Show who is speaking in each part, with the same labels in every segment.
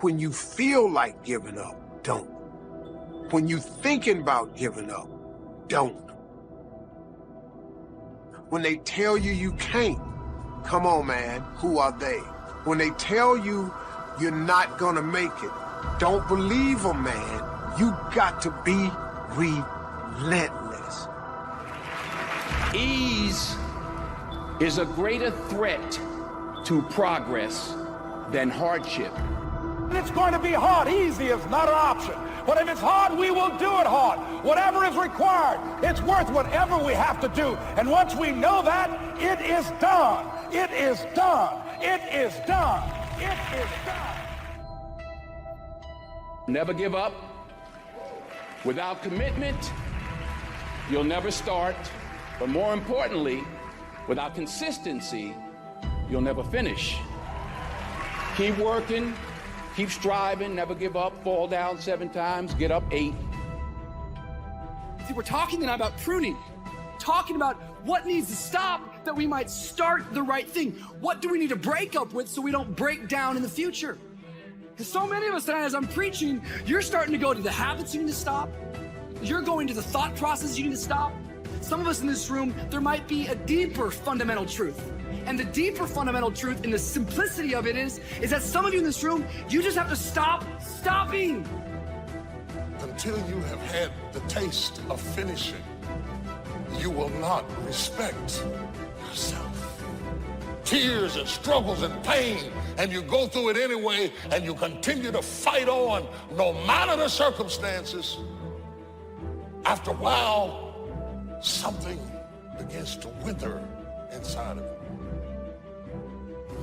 Speaker 1: When you feel like giving up, don't. When you're thinking about giving up, don't. When they tell you you can't, come on, man, who are they? When they tell you you're not gonna make it, don't believe them, man. You got to be relentless.
Speaker 2: Ease is a greater threat to progress than hardship.
Speaker 3: It's going to be hard. Easy is not an option. But if it's hard, we will do it hard. Whatever is required, it's worth whatever we have to do. And once we know that, it is done. It is done. It is done. It is done.
Speaker 2: Never give up. Without commitment, you'll never start. But more importantly, without consistency, you'll never finish. Keep working, keep striving, never give up, fall down 7 times, get up 8.
Speaker 4: See, we're talking tonight about pruning, talking about what needs to stop that we might start the right thing. What do we need to break up with so we don't break down in the future? Because so many of us tonight, as I'm preaching, you're starting to go to the habits you need to stop. You're going to the thought process you need to stop. Some of us in this room, there might be a deeper fundamental truth. And the deeper fundamental truth and the simplicity of it is that some of you in this room, you just have to stop stopping.
Speaker 5: Until you have had the taste of finishing, you will not respect yourself. Tears and struggles and pain, and you go through it anyway, and you continue to fight on no matter the circumstances. After a while, something begins to wither inside of you.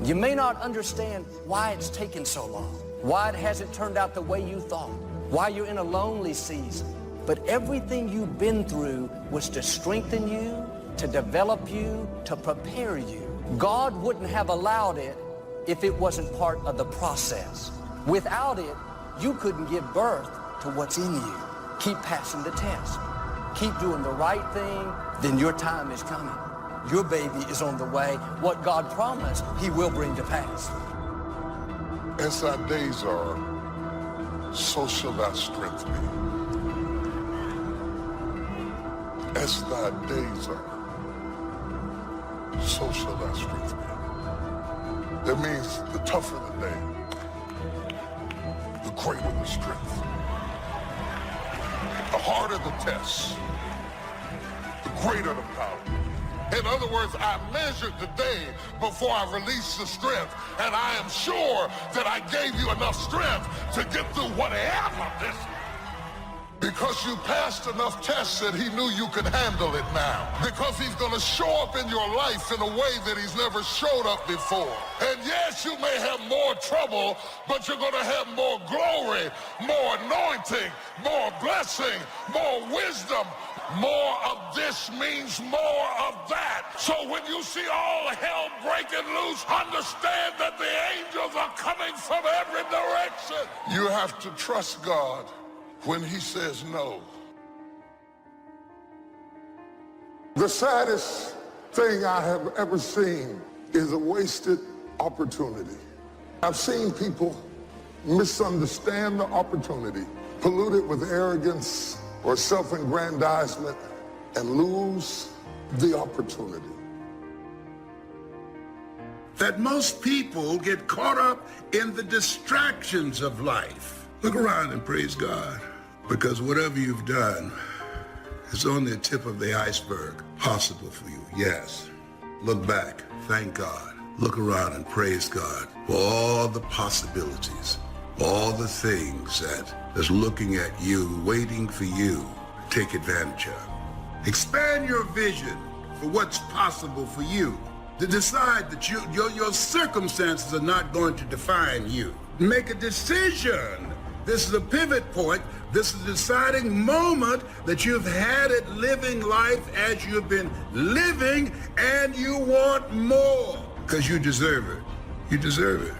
Speaker 6: You may not understand why it's taken so long, why it hasn't turned out the way you thought, why you're in a lonely season. But everything you've been through was to strengthen you, to develop you, to prepare you. God wouldn't have allowed it if it wasn't part of the process. Without it, you couldn't give birth to what's in you. Keep passing the test. Keep doing the right thing, then your time is coming. Your baby is on the way. What God promised, he will bring to pass.
Speaker 5: As thy days are, so shall thy strength be. As thy days are, so shall thy strength be. That means the tougher the day, the greater the strength. The harder the test, the greater the power. In other words, I measured the day before I released the strength, and I am sure that I gave you enough strength to get through whatever this is. Because you passed enough tests that he knew you could handle it now. Because he's going to show up in your life in a way that he's never showed up before. And yes, you may have more trouble, but you're going to have more glory, more anointing, more blessing, more wisdom. More of this means more of that. So when you see all hell breaking loose, understand that the angels are coming from every direction. You have to trust God when he says no. The saddest thing I have ever seen is a wasted opportunity. I've seen people misunderstand the opportunity, pollute it with arrogance or self-aggrandizement, and lose the opportunity.
Speaker 7: That most people get caught up in the distractions of life. Look around and praise God, because whatever you've done is on the tip of the iceberg possible for you. Yes. Look back, thank God. Look around and praise God for all the possibilities, all the things that's looking at you, waiting for you to take advantage of. Expand your vision for what's possible for you. To decide that your circumstances are not going to define you. Make a decision. This is a pivot point. This is a deciding moment that you've had it living life as you've been living, and you want more because you deserve it. You deserve it.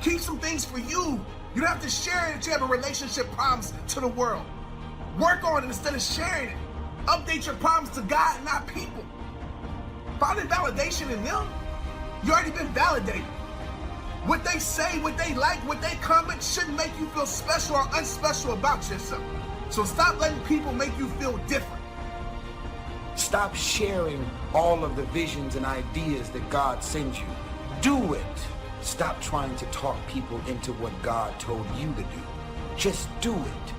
Speaker 8: Keep some things for you. You don't have to share it if you have a relationship problems to the world. Work on it instead of sharing it. Update your problems to God, not people. Finding validation in them, you already been validated. What they say, what they like, what they comment shouldn't make you feel special or unspecial about yourself. So stop letting people make you feel different.
Speaker 9: Stop sharing all of the visions and ideas that God sends you. Do it. Stop trying to talk people into what God told you to do. Just do it.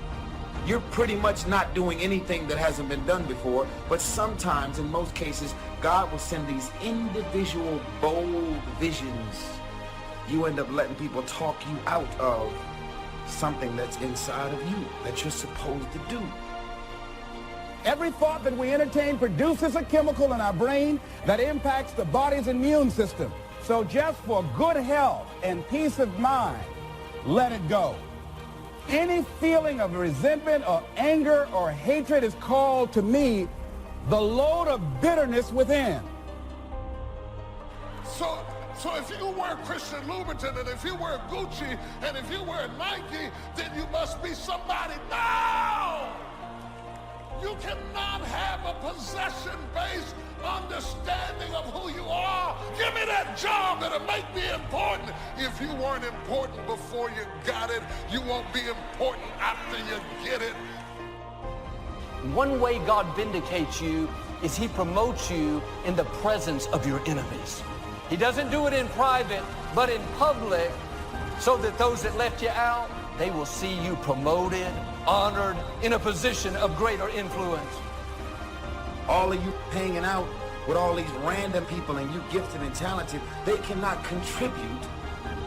Speaker 9: You're pretty much not doing anything that hasn't been done before, but sometimes, in most cases, God will send these individual, bold visions. You end up letting people talk you out of something that's inside of you that you're supposed to do.
Speaker 3: Every thought that we entertain produces a chemical in our brain that impacts the body's immune system. So just for good health and peace of mind, let it go. Any feeling of resentment or anger or hatred is called to me the load of bitterness within.
Speaker 5: So if you wear Christian Louboutin, and if you wear Gucci, and if you wear Nike, then you must be somebody. No! You cannot have a possession-based understanding of who you are. Give me that job that'll make me important. If you weren't important before you got it, you won't be important after you get it.
Speaker 6: One way God vindicates you is he promotes you in the presence of your enemies. He doesn't do it in private, but in public, so that those that left you out, they will see you promoted, honored, in a position of greater influence.
Speaker 9: All of you hanging out with all these random people and you gifted and talented, they cannot contribute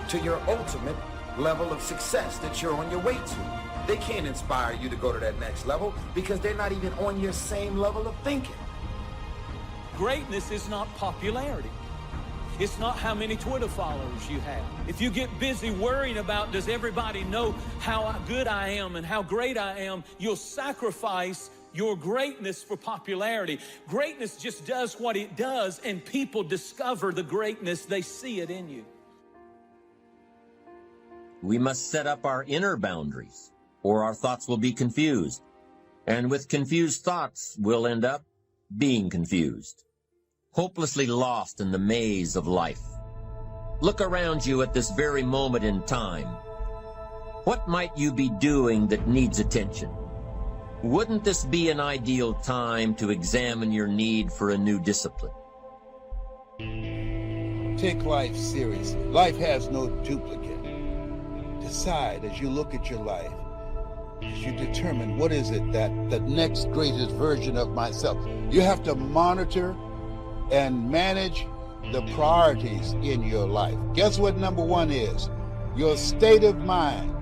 Speaker 9: to your ultimate level of success that you're on your way to. They can't inspire you to go to that next level because they're not even on your same level of thinking.
Speaker 10: Greatness is not popularity. It's not how many Twitter followers you have. If you get busy worrying about does everybody know how good I am and how great I am, you'll sacrifice your greatness for popularity. Greatness just does what it does, and people discover the greatness. They see it in you.
Speaker 11: We must set up our inner boundaries, or our thoughts will be confused. And with confused thoughts, we'll end up being confused, hopelessly lost in the maze of life. Look around you at this very moment in time. What might you be doing that needs attention? Wouldn't this be an ideal time to examine your need for a new discipline?
Speaker 12: Take life seriously. Life has no duplicate. Decide as you look at your life, as you determine what is it that the next greatest version of myself. You have to monitor and manage the priorities in your life. Guess what number one is? Your state of mind.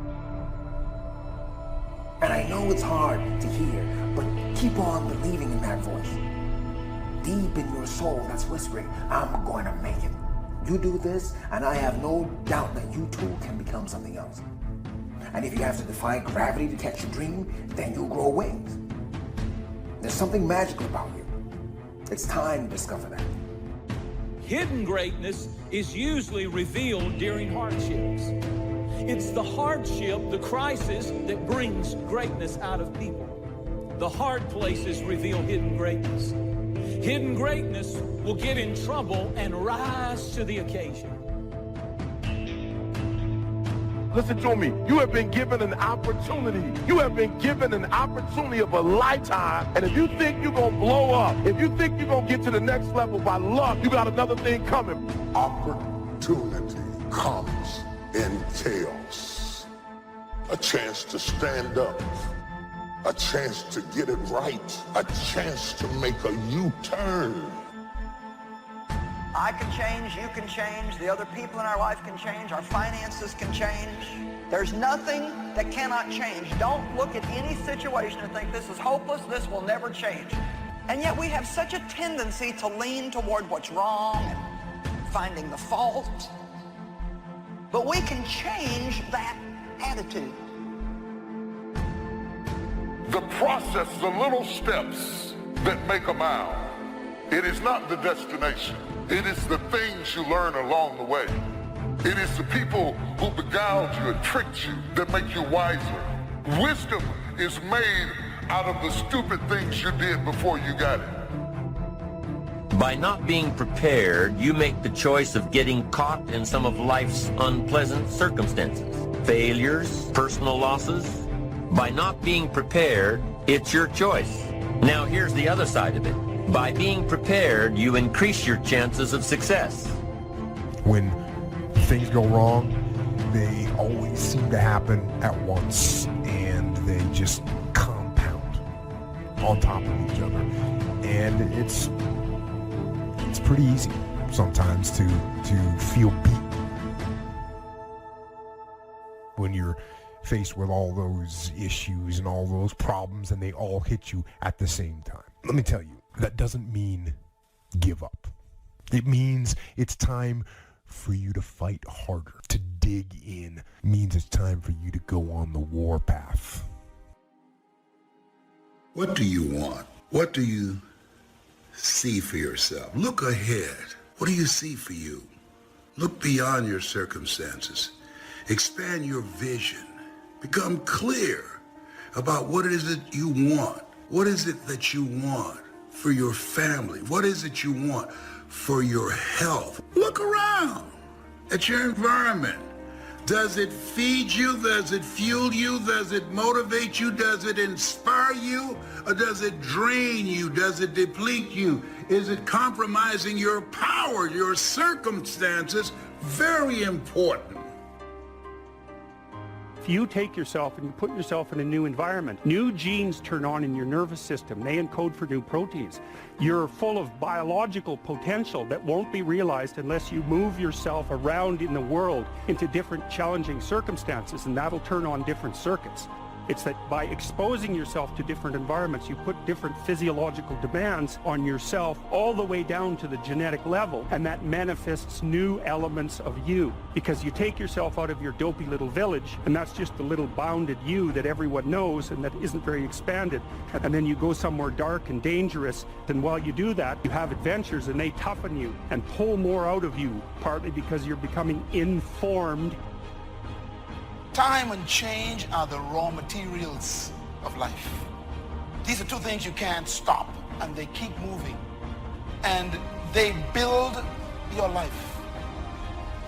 Speaker 13: And I know it's hard to hear, but keep on believing in that voice. Deep in your soul that's whispering, I'm going to make it. You do this, and I have no doubt that you too can become something else. And if you have to defy gravity to catch your dream, then you'll grow wings. There's something magical about you. It's time to discover that.
Speaker 10: Hidden greatness is usually revealed during hardships. It's the hardship, the crisis, that brings greatness out of people. The hard places reveal hidden greatness. Hidden greatness will get in trouble and rise to the occasion.
Speaker 3: Listen to me. You have been given an opportunity. You have been given an opportunity of a lifetime. And if you think you're going to blow up, if you think you're going to get to the next level by luck, you got another thing coming.
Speaker 5: Opportunity comes in chaos. A chance to stand up. A chance to get it right. A chance to make a U-turn.
Speaker 14: I can change, you can change, the other people in our life can change, our finances can change. There's nothing that cannot change. Don't look at any situation and think this is hopeless, this will never change. And yet we have such a tendency to lean toward what's wrong and finding the fault. But we can change that attitude.
Speaker 5: The process, the little steps that make a mile. It is not the destination. It is the things you learn along the way. It is the people who beguiled you and tricked you that make you wiser. Wisdom is made out of the stupid things you did before you got it.
Speaker 11: By not being prepared, you make the choice of getting caught in some of life's unpleasant circumstances, failures, personal losses. By not being prepared, it's your choice. Now here's the other side of it. By being prepared, you increase your chances of success.
Speaker 15: When things go wrong, they always seem to happen at once, and they just compound on top of each other. And it's pretty easy sometimes to feel beat when you're faced with all those issues and all those problems, and they all hit you at the same time. Let me tell you, that doesn't mean give up. It means it's time for you to fight harder, to dig in. It means it's time for you to go on the war path.
Speaker 7: What do you want? What do you see for yourself? Look ahead. What do you see for you? Look beyond your circumstances. Expand your vision. Become clear about what it is that you want. What is it that you want for your family? What is it you want for your health? Look around at your environment. Does it feed you? Does it fuel you? Does it motivate you? Does it inspire you? Or does it drain you? Does it deplete you? Is it compromising your power, your circumstances? Very important.
Speaker 16: If you take yourself and you put yourself in a new environment, new genes turn on in your nervous system. They encode for new proteins. You're full of biological potential that won't be realized unless you move yourself around in the world into different challenging circumstances, and that'll turn on different circuits. It's that by exposing yourself to different environments, you put different physiological demands on yourself all the way down to the genetic level, and that manifests new elements of you. Because you take yourself out of your dopey little village, and that's just the little bounded you that everyone knows and that isn't very expanded. And then you go somewhere dark and dangerous, and while you do that, you have adventures and they toughen you and pull more out of you, partly because you're becoming informed.
Speaker 8: Time and change are the raw materials of life. These are two things you can't stop, and they keep moving, and they build your life.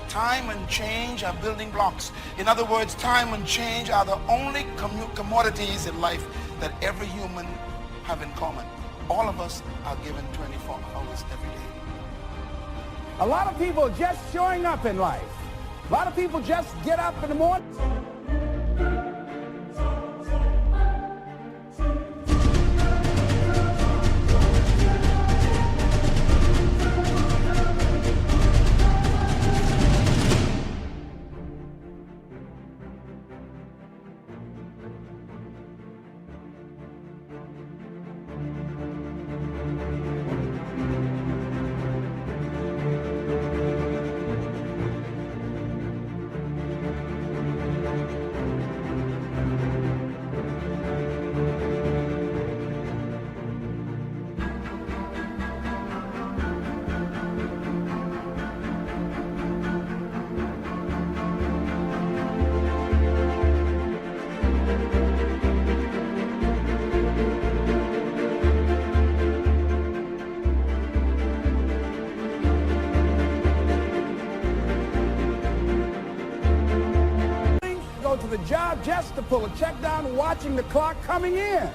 Speaker 8: Time and change are building blocks. In other words, time and change are the only commodities in life that every human have in common. All of us are given 24 hours every day.
Speaker 3: A lot of people just showing up in life. A lot of people just get up in the morning. The job just to pull a check down, watching the clock coming in.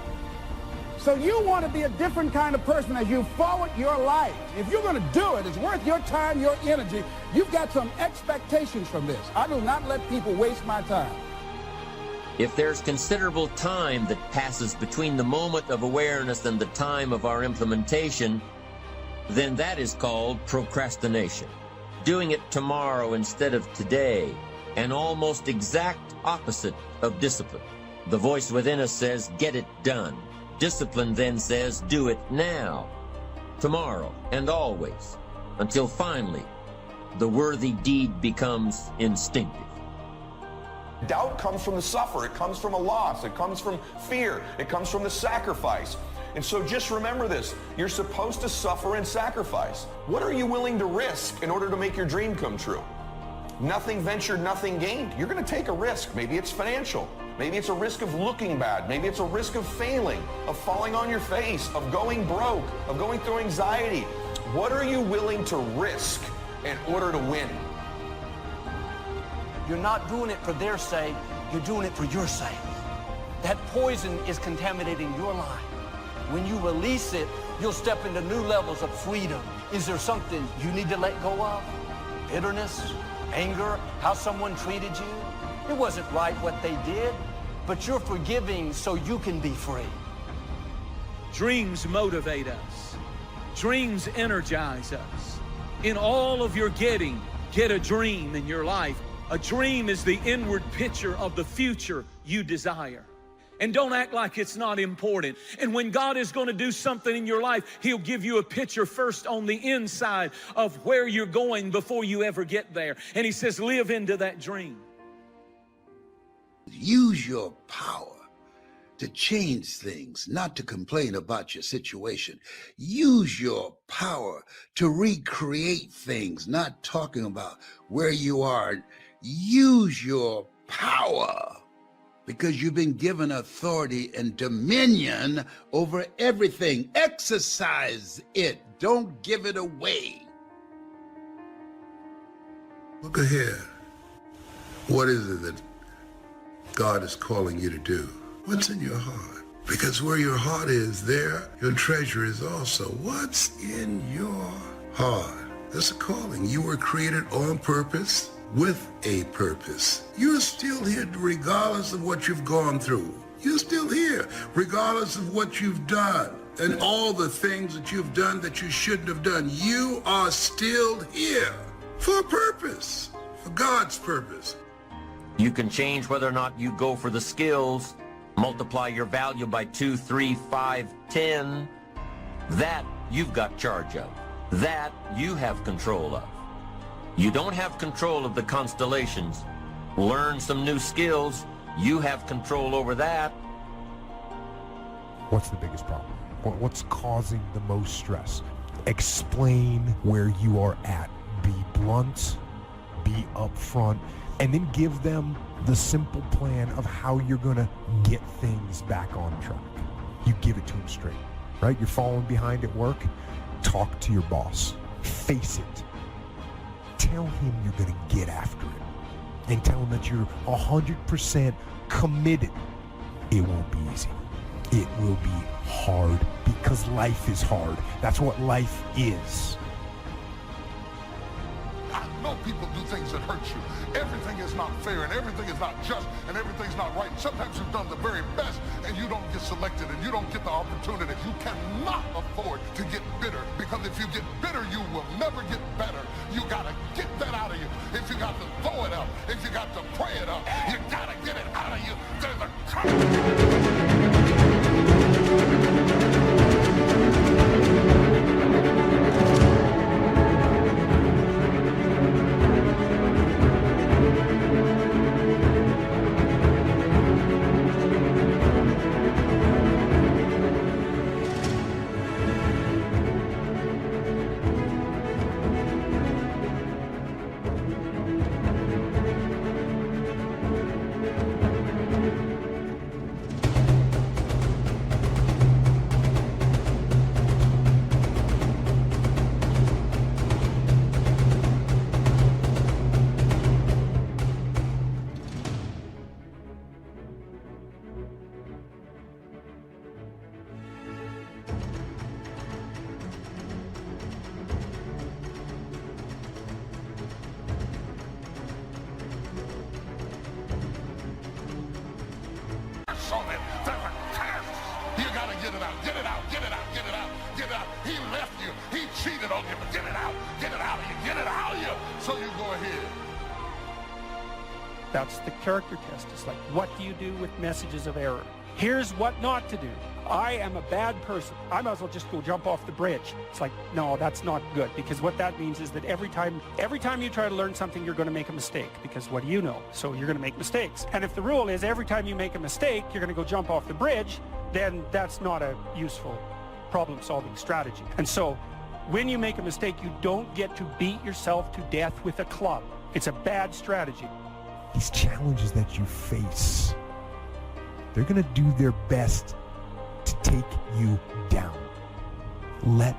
Speaker 3: So you want to be a different kind of person as you forward your life. If you're going to do it, it's worth your time, your energy. You've got some expectations from this. I do not let people waste my time.
Speaker 11: If there's considerable time that passes between the moment of awareness and the time of our implementation, then that is called procrastination. Doing it tomorrow instead of today. An almost exact opposite of discipline. The voice within us says, get it done. Discipline then says, do it now, tomorrow, and always, until finally, the worthy deed becomes instinctive.
Speaker 17: Doubt comes from the suffer. It comes from a loss. It comes from fear. It comes from the sacrifice. And so just remember this. You're supposed to suffer and sacrifice. What are you willing to risk in order to make your dream come true? Nothing ventured, nothing gained. You're going to take a risk. Maybe it's financial. Maybe it's a risk of looking bad. Maybe it's a risk of failing, of falling on your face, of going broke, of going through anxiety. What are you willing to risk in order to win?
Speaker 6: You're not doing it for their sake, you're doing it for your sake. That poison is contaminating your life. When you release it, you'll step into new levels of freedom. Is there something you need to let go of? Bitterness, anger, how someone treated you? It wasn't right what they did, but you're forgiving so you can be free.
Speaker 10: Dreams motivate us. Dreams energize us. In all of your getting, get a dream in your life. A dream is the inward picture of the future you desire. And don't act like it's not important. And when God is going to do something in your life, He'll give you a picture first on the inside of where you're going before you ever get there. And He says, live into that dream.
Speaker 12: Use your power to change things, not to complain about your situation. Use your power to recreate things, not talking about where you are. Use your power because you've been given authority and dominion over everything. Exercise it. Don't give it away.
Speaker 7: Look ahead. What is it that God is calling you to do? What's in your heart? Because where your heart is, there your treasure is also. What's in your heart? That's a calling. You were created on purpose, with a purpose. You're still here regardless of what you've gone through. You're still here regardless of what you've done and all the things that you've done that you shouldn't have done. You are still here for a purpose, for God's purpose.
Speaker 11: You can change whether or not you go for the skills, multiply your value by 2, 3, 5, 10. That you've got charge of. That you have control of. You don't have control of the constellations. Learn some new skills. You have control over that.
Speaker 15: What's the biggest problem? What's causing the most stress? Explain where you are at. Be blunt, be upfront, and then give them the simple plan of how you're going to get things back on track. You give it to them straight, right? You're falling behind at work. Talk to your boss. Face it. Tell him you're going to get after it. And tell him that you're 100% committed. It won't be easy. It will be hard because life is hard. That's what life is.
Speaker 5: I know people do things that hurt you. Everything is not fair and everything is not just and everything's not right. Sometimes you've done the very best and you don't get selected and you don't get the opportunity. You cannot afford to get bitter because if you get bitter, you will never get better. You got to get that out of you. If you got to throw it up, if you got to pray it up, you got to get it out of you. There's a You gotta get it out, get it out, get it out, get it out, get it out. He left you, he cheated on you, but get it out of you, get it out of you. So you go ahead.
Speaker 16: That's the character test. It's like, what do you do with messages of error? Here's what not to do. I am a bad person. I might as well just go jump off the bridge. It's like, no, that's not good, because what that means is that every time you try to learn something, you're going to make a mistake, because what do you know? So you're going to make mistakes. And if the rule is every time you make a mistake, you're going to go jump off the bridge, then that's not a useful problem-solving strategy. And so when you make a mistake, you don't get to beat yourself to death with a club. It's a bad strategy.
Speaker 15: These challenges that you face, they're going to do their best to take you down. Let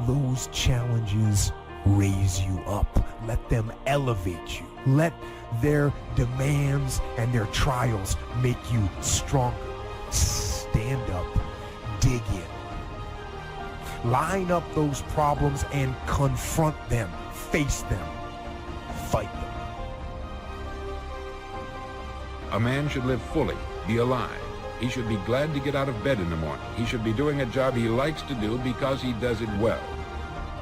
Speaker 15: those challenges raise you up. Let them elevate you. Let their demands and their trials make you stronger. Stand up, dig in. Line up those problems and confront them. Face them. Fight them.
Speaker 18: A man should live fully, be alive. He should be glad to get out of bed in the morning. He should be doing a job he likes to do because he does it well.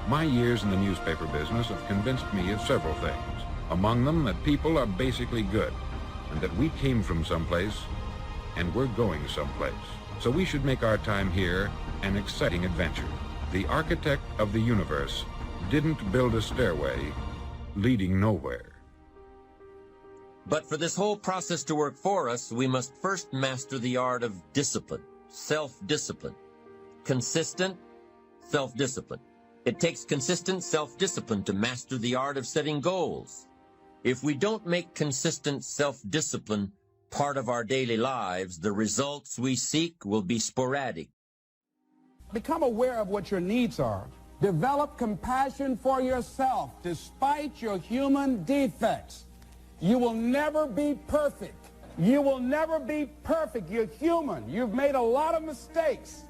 Speaker 18: My years in the newspaper business have convinced me of several things. Among them, that people are basically good, and that we came from someplace, and we're going someplace. So we should make our time here an exciting adventure. The architect of the universe didn't build a stairway leading nowhere.
Speaker 11: But for this whole process to work for us, we must first master the art of discipline, self-discipline. Consistent self-discipline. It takes consistent self-discipline to master the art of setting goals. If we don't make consistent self-discipline part of our daily lives, the results we seek will be sporadic.
Speaker 3: Become aware of what your needs are. Develop compassion for yourself despite your human defects. You will never be perfect. You will never be perfect. You're human. You've made a lot of mistakes.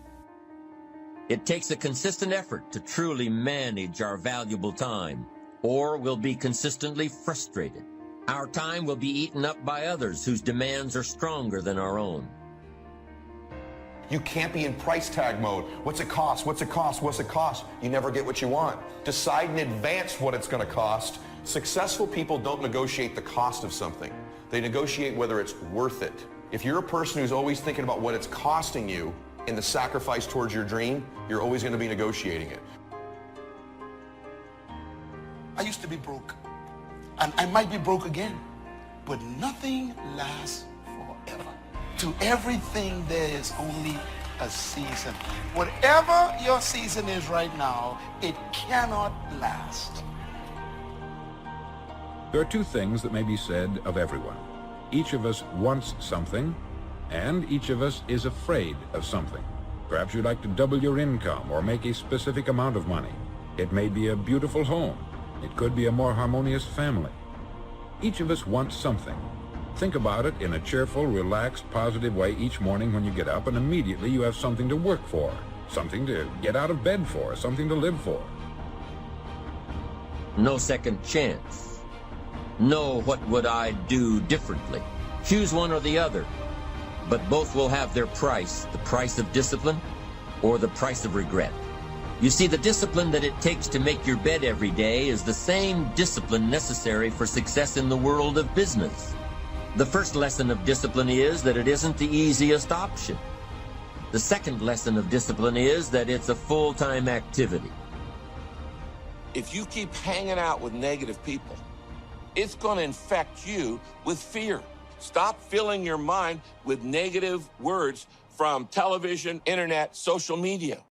Speaker 11: It takes a consistent effort to truly manage our valuable time, or we'll be consistently frustrated. Our time will be eaten up by others whose demands are stronger than our own.
Speaker 17: You can't be in price tag mode. What's it cost? What's it cost? What's it cost? You never get what you want. Decide in advance what it's going to cost. Successful people don't negotiate the cost of something. They negotiate whether it's worth it. If you're a person who's always thinking about what it's costing you in the sacrifice towards your dream, you're always going to be negotiating it.
Speaker 8: I used to be broke, and I might be broke again, but nothing lasts forever. To everything there is only a season. Whatever your season is right now, it cannot last.
Speaker 18: There are two things that may be said of everyone. Each of us wants something, and each of us is afraid of something. Perhaps you'd like to double your income or make a specific amount of money. It may be a beautiful home. It could be a more harmonious family. Each of us wants something. Think about it in a cheerful, relaxed, positive way each morning when you get up, and immediately you have something to work for, something to get out of bed for, something to live for.
Speaker 11: No second chance. No, what would I do differently? Choose one or the other. But both will have their price, the price of discipline or the price of regret. You see, the discipline that it takes to make your bed every day is the same discipline necessary for success in the world of business. The first lesson of discipline is that it isn't the easiest option. The second lesson of discipline is that it's a full-time activity.
Speaker 19: If you keep hanging out with negative people, it's going to infect you with fear. Stop filling your mind with negative words from television, internet, social media.